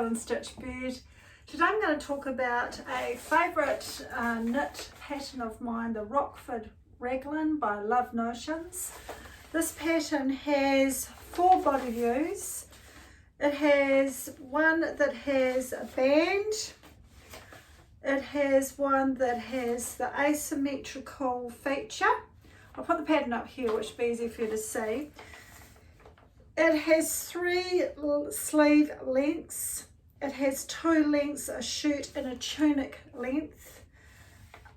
and Stitch Bird. Today I'm going to talk about a favourite knit pattern of mine, the Rockford Raglan by Love Notions. This pattern has 4 body views. It has one that has a band. It has one that has the asymmetrical feature. I'll put the pattern up here, which will be easy for you to see. It has 3 sleeve lengths. It has 2 lengths, a shirt and a tunic length.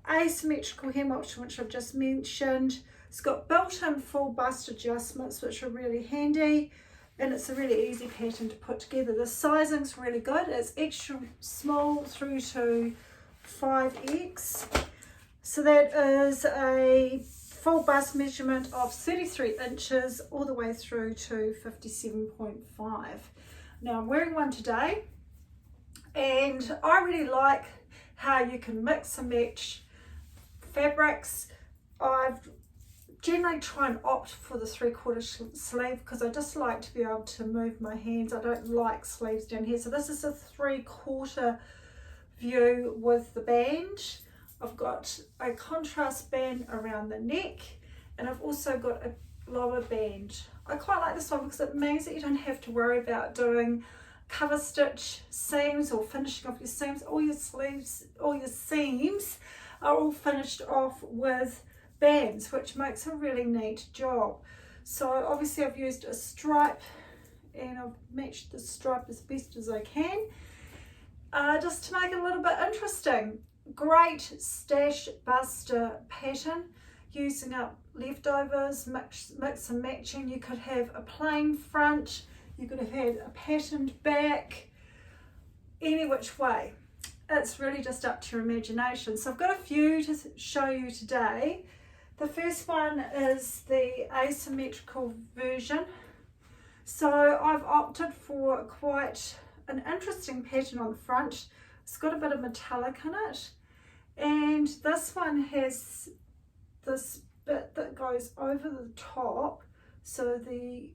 Asymmetrical hem option, which I've just mentioned. It's got built-in full bust adjustments, which are really handy. And it's a really easy pattern to put together. The sizing's really good. It's extra small through to 5X. So that is a full bust measurement of 33 inches all the way through to 57.5. Now I'm wearing one today, and I really like how you can mix and match fabrics. I've generally try and opt for the 3/4 sleeve because I just like to be able to move my hands. I don't like sleeves down here. So this is a 3/4 view with the band. I've got a contrast band around the neck, and I've also got a lower band. I quite like this one because it means that you don't have to worry about doing cover stitch seams or finishing off your seams. All your sleeves, all your seams are all finished off with bands, which makes a really neat job. So obviously I've used a stripe, and I've matched the stripe as best as I can, just to make it a little bit interesting. Great stash buster pattern, using up leftovers, mix and matching. You could have a plain front, you could have had a patterned back, any which way. It's really just up to your imagination. So I've got a few to show you today. The first one is the asymmetrical version. So I've opted for quite an interesting pattern on the front. It's got a bit of metallic in it, and this one has this bit that goes over the top, so the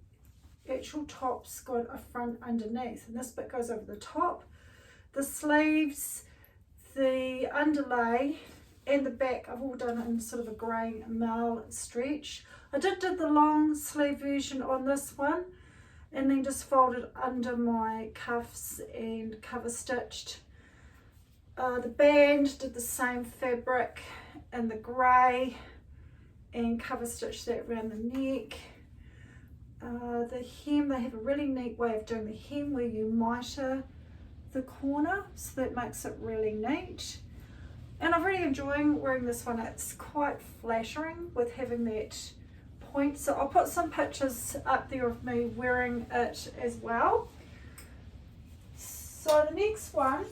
actual top's got a front underneath, and this bit goes over the top. The sleeves, the underlay and the back, I've all done it in sort of a grey mail stretch. I did the long sleeve version on this one, and then just folded under my cuffs and cover stitched. The band did the same fabric in the grey and cover stitched that around the neck. The hem, they have a really neat way of doing the hem where you mitre the corner, so that makes it really neat. And I'm really enjoying wearing this one. It's quite flattering with having that point. So I'll put some pictures up there of me wearing it as well. So the next one,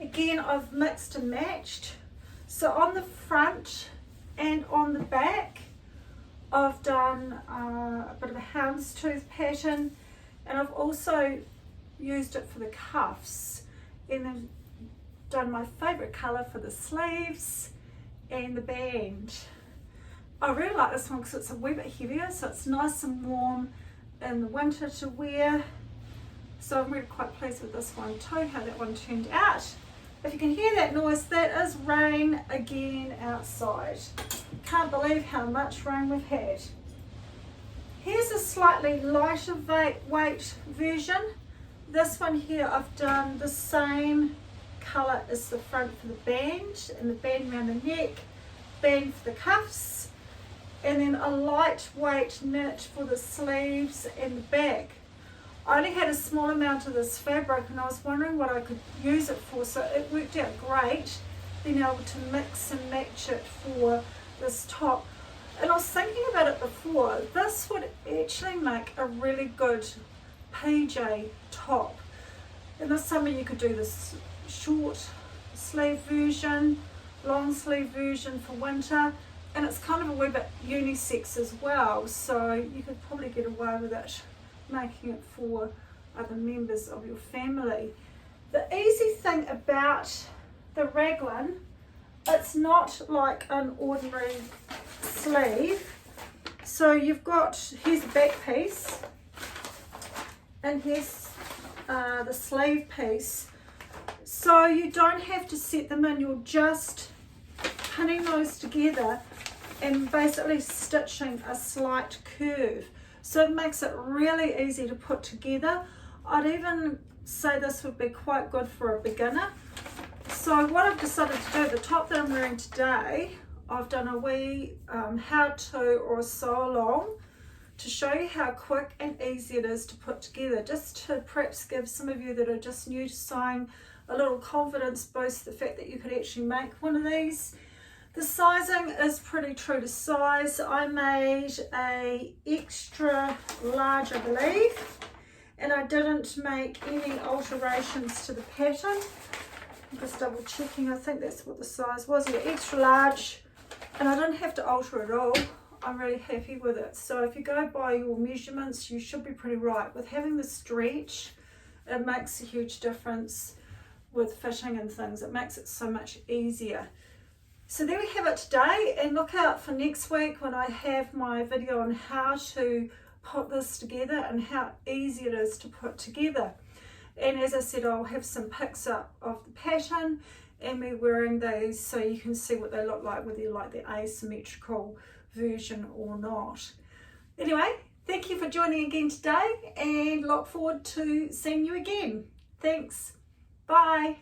again, I've mixed and matched. So on the front and on the back, I've done a bit of a houndstooth pattern, and I've also used it for the cuffs, and then done my favourite colour for the sleeves and the band. I really like this one because it's a wee bit heavier, so it's nice and warm in the winter to wear. So I'm really quite pleased with this one too, how that one turned out. If you can hear that noise, that is rain again outside. Can't believe how much rain we've had. Here's a slightly lighter weight version. This one here, I've done the same colour as the front for the band, and the band around the neck, band for the cuffs, and then a lightweight knit for the sleeves and the back. I only had a small amount of this fabric, and I was wondering what I could use it for, so it worked out great being able to mix and match it for this top. And I was thinking about it before, this would actually make a really good PJ top. In the summer you could do this short sleeve version, long sleeve version for winter, and it's kind of a wee bit unisex as well, so you could probably get away with it making it for other members of your family. The easy thing about the raglan, it's not like an ordinary sleeve. So you've got, here's the back piece, and here's the sleeve piece. So you don't have to set them in, you're just pinning those together and basically stitching a slight curve. So it makes it really easy to put together. I'd even say this would be quite good for a beginner. So what I've decided to do, the top that I'm wearing today, I've done a wee how-to or a sew along to show you how quick and easy it is to put together, just to perhaps give some of you that are just new to sewing a little confidence boost, the fact that you could actually make one of these. The sizing is pretty true to size. I made a extra large, I believe, and I didn't make any alterations to the pattern. I'm just double checking, I think that's what the size was. Yeah, extra large, and I didn't have to alter it all. I'm really happy with it. So if you go by your measurements, you should be pretty right. With having the stretch, it makes a huge difference with fitting and things. It makes it so much easier. So there we have it today, and look out for next week when I have my video on how to put this together and how easy it is to put together. And as I said, I'll have some pics up of the pattern and me wearing these so you can see what they look like, whether you like the asymmetrical version or not. Anyway, thank you for joining again today, and look forward to seeing you again. Thanks. Bye.